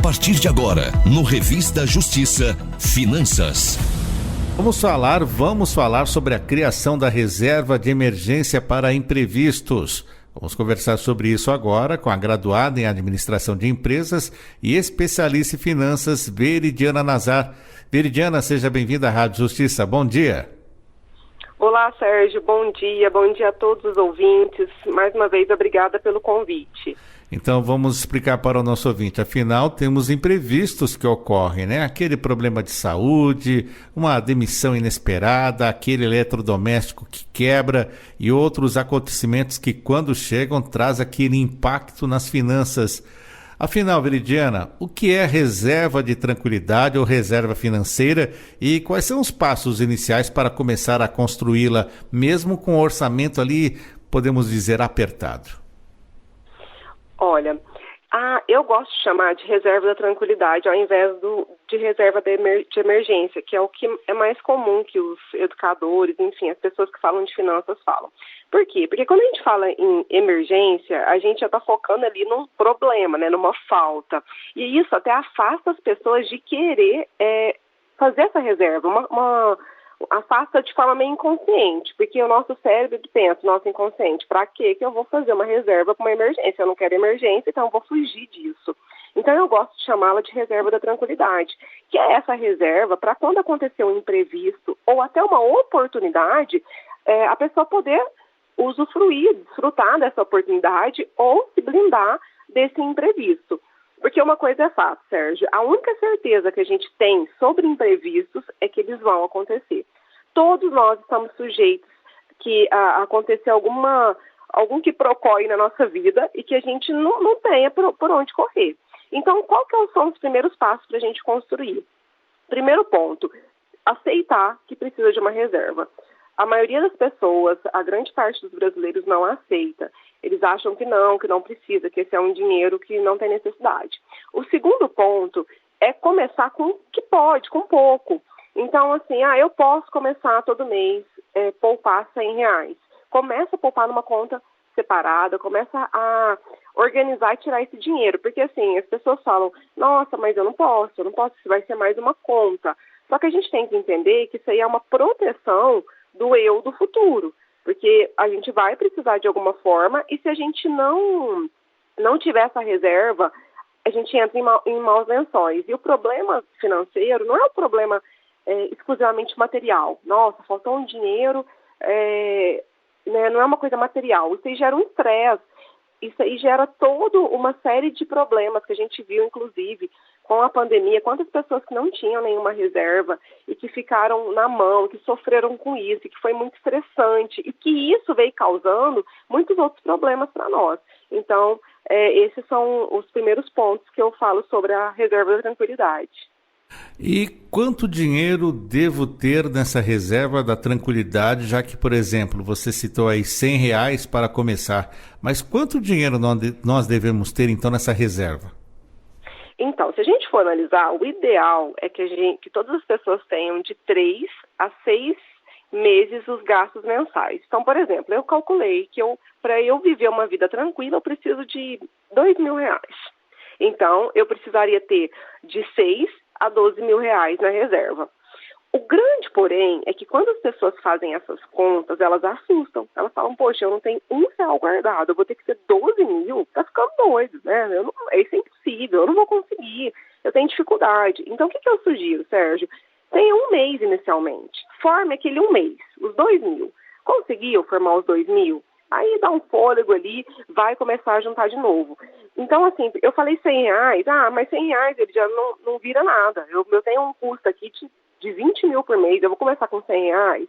partir de agora, no Revista Justiça, Finanças. Vamos falar sobre a criação da reserva de emergência para imprevistos. Vamos conversar sobre isso agora com a graduada em Administração de Empresas e especialista em finanças, Veridiana Nazar. Veridiana, seja bem-vinda à Rádio Justiça. Bom dia. Olá, Sérgio. Bom dia a todos os ouvintes. Mais uma vez, obrigada pelo convite. Então, vamos explicar para o nosso ouvinte. Afinal, temos imprevistos que ocorrem, né? Aquele problema de saúde, uma demissão inesperada, aquele eletrodoméstico que quebra e outros acontecimentos que, quando chegam, traz aquele impacto nas finanças. Afinal, Veridiana, o que é reserva de tranquilidade ou reserva financeira e quais são os passos iniciais para começar a construí-la, mesmo com o orçamento ali, podemos dizer, apertado? Olha, eu gosto de chamar de reserva da tranquilidade ao invés de reserva de emergência, que é o que é mais comum que os educadores, enfim, as pessoas que falam de finanças falam. Por quê? Porque quando a gente fala em emergência, a gente já está focando ali num problema, né, numa falta. E isso até afasta as pessoas de querer fazer essa reserva, afasta de forma meio inconsciente, porque o nosso cérebro pensa, nosso inconsciente, para que eu vou fazer uma reserva para uma emergência? Eu não quero emergência, então eu vou fugir disso. Então eu gosto de chamá-la de reserva da tranquilidade, que é essa reserva para quando acontecer um imprevisto ou até uma oportunidade, a pessoa poder usufruir, desfrutar dessa oportunidade ou se blindar desse imprevisto. Porque uma coisa é fato, Sérgio, a única certeza que a gente tem sobre imprevistos é que eles vão acontecer. Todos nós estamos sujeitos a acontecer algum quiprocó na nossa vida e que a gente não tenha por onde correr. Então, qual que são os primeiros passos para a gente construir? Primeiro ponto, aceitar que precisa de uma reserva. A maioria das pessoas, a grande parte dos brasileiros não aceita. Eles acham que não precisa, que esse é um dinheiro que não tem necessidade. O segundo ponto é começar com o que pode, com pouco. Então, assim, eu posso começar todo mês poupar R$100. Começa a poupar numa conta separada, começa a organizar e tirar esse dinheiro. Porque, assim, as pessoas falam, nossa, mas eu não posso, isso vai ser mais uma conta. Só que a gente tem que entender que isso aí é uma proteção do eu do futuro, porque a gente vai precisar de alguma forma e se a gente não tiver essa reserva, a gente entra em maus lençóis. E o problema financeiro não é um problema exclusivamente material. Nossa, faltou um dinheiro, né, não é uma coisa material. Isso aí gera um estresse, isso aí gera toda uma série de problemas que a gente viu, inclusive, com a pandemia, quantas pessoas que não tinham nenhuma reserva e que ficaram na mão, que sofreram com isso, e que foi muito estressante, e que isso veio causando muitos outros problemas para nós. Então, esses são os primeiros pontos que eu falo sobre a reserva da tranquilidade. E quanto dinheiro devo ter nessa reserva da tranquilidade, já que, por exemplo, você citou aí R$100 para começar, mas quanto dinheiro nós devemos ter, então, nessa reserva? Então, se a gente for analisar, o ideal é que todas as pessoas tenham de 3 a 6 meses os gastos mensais. Então, por exemplo, eu calculei que para eu viver uma vida tranquila, eu preciso de R$2.000. Então, eu precisaria ter de 6 a 12 mil reais na reserva. O grande, porém, é que quando as pessoas fazem essas contas, elas assustam. Elas falam, poxa, eu não tenho R$1 guardado, eu vou ter que ter 12 mil, tá ficando doido, né? Isso é impossível, eu não vou conseguir, eu tenho dificuldade. Então, o que eu sugiro, Sérgio? Tenha um mês inicialmente, forme aquele um mês, os 2 mil. Conseguiu formar os 2 mil? Aí dá um fôlego ali, vai começar a juntar de novo. Então, assim, eu falei R$100, mas R$100 ele já não vira nada. Eu tenho um custo aqui de 20 mil por mês, eu vou começar com R$100.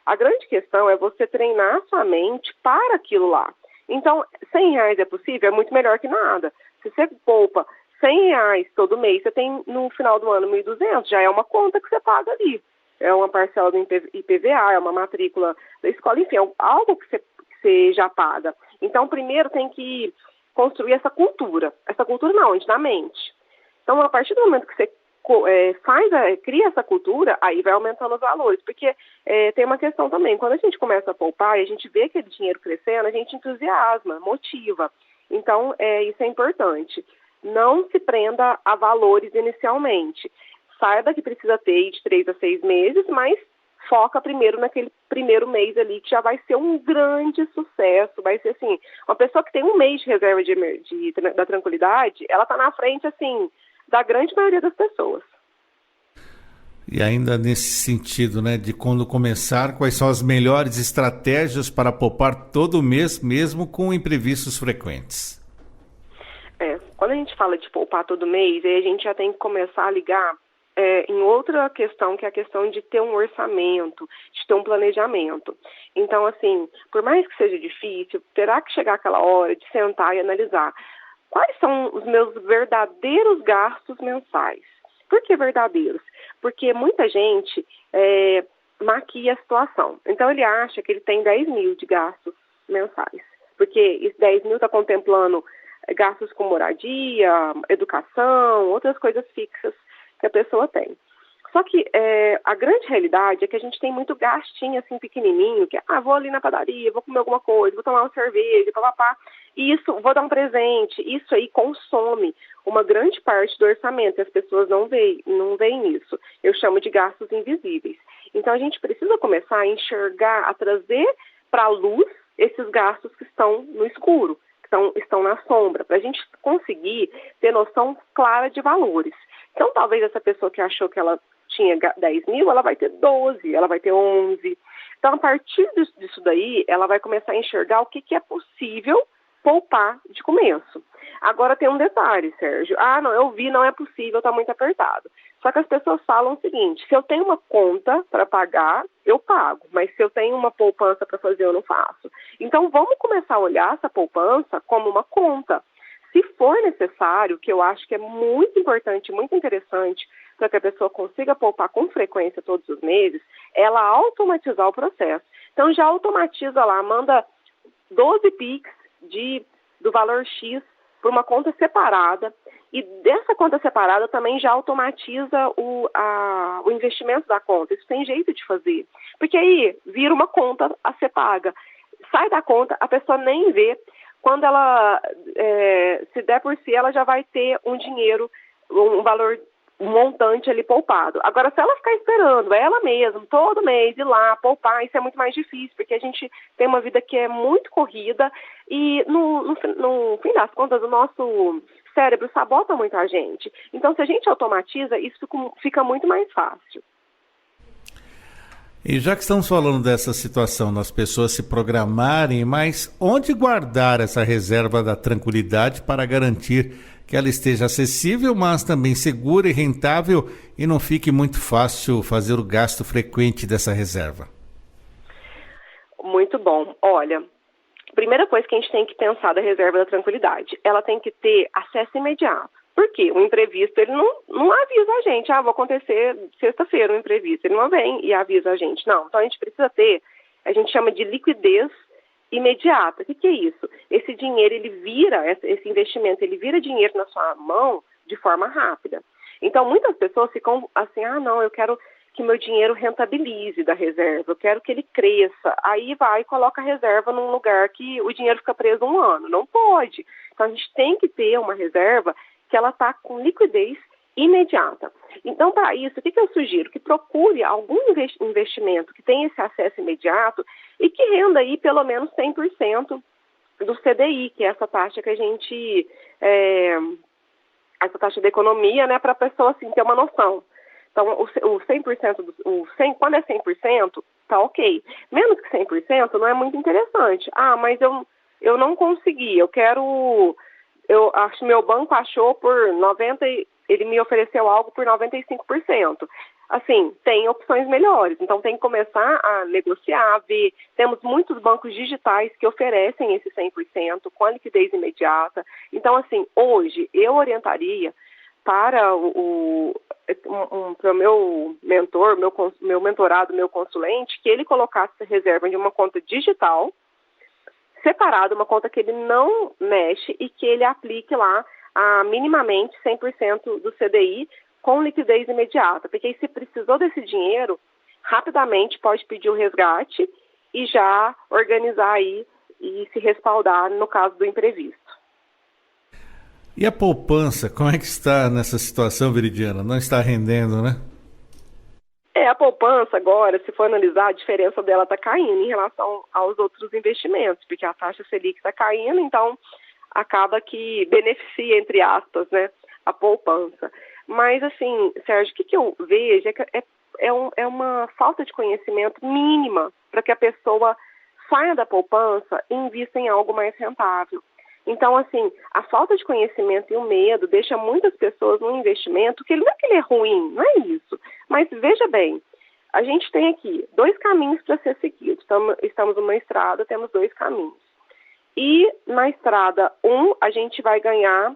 A grande questão é você treinar a sua mente para aquilo lá. Então, R$100 é possível? É muito melhor que nada. Se você poupa R$100 todo mês, você tem no final do ano 1.200, já é uma conta que você paga ali. É uma parcela do IPVA, é uma matrícula da escola, enfim, é algo que você já paga. Então, primeiro tem que construir essa cultura. Essa cultura na onde? Na mente. Então, a partir do momento que você cria essa cultura, aí vai aumentando os valores, porque tem uma questão também, quando a gente começa a poupar e a gente vê aquele dinheiro crescendo, a gente entusiasma, motiva, então isso é importante. não se prenda a valores inicialmente. Saiba que precisa ter de 3 a 6 meses, mas foca primeiro naquele primeiro mês ali, que já vai ser um grande sucesso. Vai ser assim, uma pessoa que tem um mês de reserva da tranquilidade, ela está na frente, assim, da grande maioria das pessoas. E ainda nesse sentido, né, de quando começar, quais são as melhores estratégias para poupar todo mês, mesmo com imprevistos frequentes? Quando a gente fala de poupar todo mês, aí a gente já tem que começar a ligar em outra questão, que é a questão de ter um orçamento, de ter um planejamento. Então, assim, por mais que seja difícil, terá que chegar aquela hora de sentar e analisar quais são os meus verdadeiros gastos mensais. Por que verdadeiros? Porque muita gente maquia a situação. Então, ele acha que ele tem 10 mil de gastos mensais, porque esses 10 mil está contemplando gastos com moradia, educação, outras coisas fixas que a pessoa tem. Só que a grande realidade é que a gente tem muito gastinho assim pequenininho, que vou ali na padaria, vou comer alguma coisa, vou tomar uma cerveja, papapá, e isso, vou dar um presente, isso aí consome uma grande parte do orçamento, e as pessoas não veem isso. Eu chamo de gastos invisíveis. Então a gente precisa começar a enxergar, a trazer para a luz esses gastos que estão no escuro, que estão na sombra, para a gente conseguir ter noção clara de valores. Então, talvez essa pessoa que achou que ela tinha 10 mil, ela vai ter 12, ela vai ter 11. Então, a partir disso daí, ela vai começar a enxergar o que é possível poupar de começo. Agora tem um detalhe, Sérgio. Não, eu vi, não é possível, está muito apertado. Só que as pessoas falam o seguinte: se eu tenho uma conta para pagar, eu pago. Mas se eu tenho uma poupança para fazer, eu não faço. Então, vamos começar a olhar essa poupança como uma conta. Se for necessário, que eu acho que é muito importante, muito interessante, para que a pessoa consiga poupar com frequência todos os meses, ela automatizar o processo. Então, já automatiza lá, manda 12 PIX do valor X para uma conta separada, e dessa conta separada também já automatiza o investimento da conta. Isso tem jeito de fazer, porque aí vira uma conta a ser paga. Sai da conta, a pessoa nem vê. Quando ela, se der por si, ela já vai ter um dinheiro, um valor, um montante ali poupado. Agora, se ela ficar esperando ela mesma, todo mês, ir lá, poupar, isso é muito mais difícil, porque a gente tem uma vida que é muito corrida e, no fim das contas, o nosso cérebro sabota muito a gente. Então, se a gente automatiza, isso fica muito mais fácil. E já que estamos falando dessa situação, das pessoas se programarem, mas onde guardar essa reserva da tranquilidade para garantir que ela esteja acessível, mas também segura e rentável e não fique muito fácil fazer o gasto frequente dessa reserva? Muito bom. Olha, primeira coisa que a gente tem que pensar da reserva da tranquilidade, ela tem que ter acesso imediato. Por quê? O imprevisto, ele não avisa a gente, vou acontecer sexta-feira um imprevisto, ele não vem e avisa a gente, não. Então a gente precisa ter, a gente chama de liquidez imediata. O que é isso? Esse dinheiro, esse investimento, ele vira dinheiro na sua mão de forma rápida. Então muitas pessoas ficam assim, não, eu quero que meu dinheiro rentabilize da reserva, eu quero que ele cresça. Aí vai e coloca a reserva num lugar que o dinheiro fica preso um ano. Não pode. Então a gente tem que ter uma reserva que ela está com liquidez imediata. Então, para isso, o que eu sugiro? Que procure algum investimento que tenha esse acesso imediato e que renda aí pelo menos 100% do CDI, que é essa taxa que a gente, essa taxa de economia, né, para a pessoa assim, ter uma noção. Então, o 100%, quando é 100%, tá ok. Menos que 100% não é muito interessante. Mas eu não consegui, eu acho, meu banco achou por 90, ele me ofereceu algo por 95%. Assim, tem opções melhores, então tem que começar a negociar, ver. Temos muitos bancos digitais que oferecem esse 100% com a liquidez imediata. Então, assim, hoje eu orientaria para o meu mentor, meu mentorado, meu consulente, que ele colocasse essa reserva de uma conta digital, separado, uma conta que ele não mexe e que ele aplique lá minimamente 100% do CDI com liquidez imediata. Porque aí, se precisou desse dinheiro, rapidamente pode pedir o resgate e já organizar aí e se respaldar no caso do imprevisto. E a poupança, como é que está nessa situação, Veridiana? Não está rendendo, né? A poupança agora, se for analisar, a diferença dela está caindo em relação aos outros investimentos, porque a taxa Selic está caindo, então acaba que beneficia, entre aspas, né, a poupança. Mas, assim, Sérgio, o que eu vejo é que é uma falta de conhecimento mínima para que a pessoa saia da poupança e invista em algo mais rentável. Então, assim, a falta de conhecimento e o medo deixa muitas pessoas no investimento, que não é que ele é ruim, não é isso. Mas veja bem, a gente tem aqui 2 caminhos para ser seguidos. Estamos numa estrada, temos 2 caminhos. E na estrada 1, a gente vai ganhar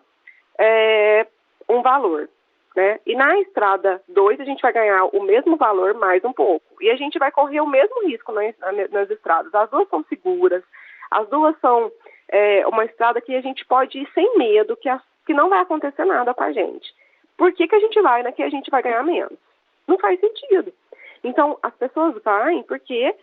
um valor, né? E na estrada 2, a gente vai ganhar o mesmo valor mais um pouco. E a gente vai correr o mesmo risco nas estradas. As duas são seguras, as duas são uma estrada que a gente pode ir sem medo, que não vai acontecer nada com a gente. Por que a gente vai na que a gente vai ganhar menos? Não faz sentido. Então, as pessoas vão porque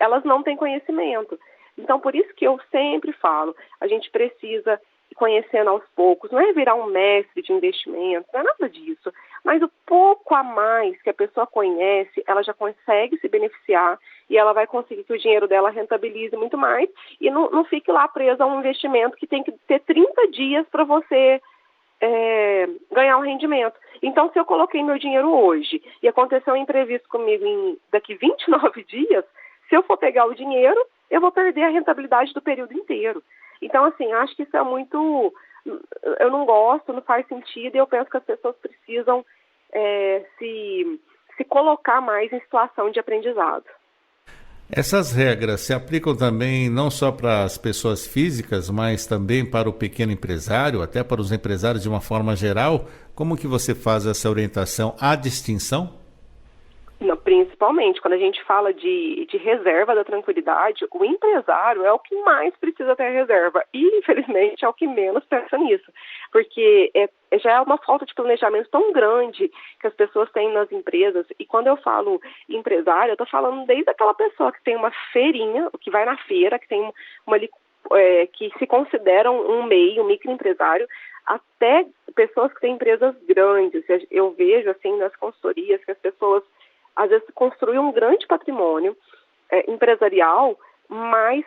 elas não têm conhecimento. Então, por isso que eu sempre falo, a gente precisa ir conhecendo aos poucos, não é virar um mestre de investimento, não é nada disso, mas o pouco a mais que a pessoa conhece, ela já consegue se beneficiar e ela vai conseguir que o dinheiro dela rentabilize muito mais e não fique lá presa a um investimento que tem que ter 30 dias para você ganhar um rendimento. Então, se eu coloquei meu dinheiro hoje e aconteceu um imprevisto comigo daqui 29 dias, se eu for pegar o dinheiro, eu vou perder a rentabilidade do período inteiro. Então, assim, acho que isso é muito... Eu não gosto, não faz sentido, e eu penso que as pessoas precisam se colocar mais em situação de aprendizado. Essas regras se aplicam também não só para as pessoas físicas, mas também para o pequeno empresário, até para os empresários de uma forma geral? Como que você faz essa orientação? Há distinção? Não, principalmente, quando a gente fala de reserva da tranquilidade, o empresário é o que mais precisa ter reserva e, infelizmente, é o que menos pensa nisso, porque já é uma falta de planejamento tão grande que as pessoas têm nas empresas, e quando eu falo empresário, eu estou falando desde aquela pessoa que tem uma feirinha, que vai na feira, que tem que se consideram um microempresário, até pessoas que têm empresas grandes. Eu vejo, assim, nas consultorias que as pessoas às vezes construi um grande patrimônio empresarial, mas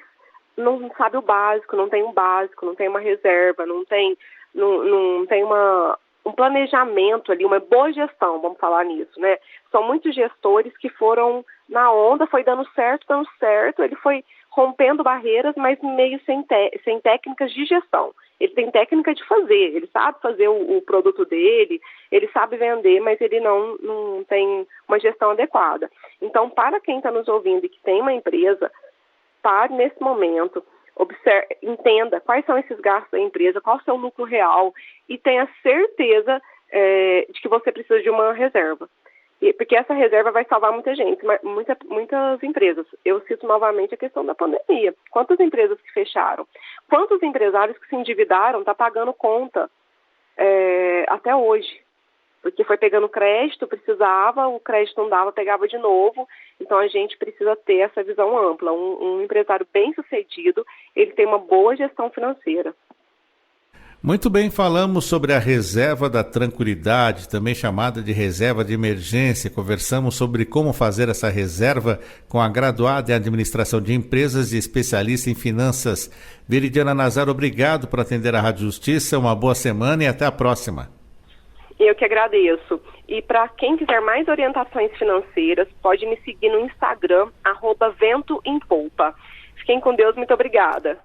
não sabe o básico, não tem um básico, não tem uma reserva, não tem um planejamento ali, uma boa gestão, vamos falar nisso, né? São muitos gestores que foram na onda, foi dando certo, ele foi rompendo barreiras, mas meio sem técnicas de gestão. Ele tem técnica de fazer, ele sabe fazer o produto dele, ele sabe vender, mas ele não tem uma gestão adequada. Então, para quem está nos ouvindo e que tem uma empresa, pare nesse momento, entenda quais são esses gastos da empresa, qual é o seu lucro real e tenha certeza de que você precisa de uma reserva. Porque essa reserva vai salvar muita gente, muitas empresas. Eu cito novamente a questão da pandemia. Quantas empresas que fecharam? Quantos empresários que se endividaram estão pagando conta até hoje? Porque foi pegando crédito, precisava, o crédito não dava, pegava de novo. Então a gente precisa ter essa visão ampla. Um empresário bem-sucedido, ele tem uma boa gestão financeira. Muito bem, falamos sobre a reserva da tranquilidade, também chamada de reserva de emergência. Conversamos sobre como fazer essa reserva com a graduada em administração de empresas e especialista em finanças. Veridiana Nazar, obrigado por atender a Rádio Justiça. Uma boa semana e até a próxima. Eu que agradeço. E para quem quiser mais orientações financeiras, pode me seguir no Instagram, @ventoempolpa. Fiquem com Deus, muito obrigada.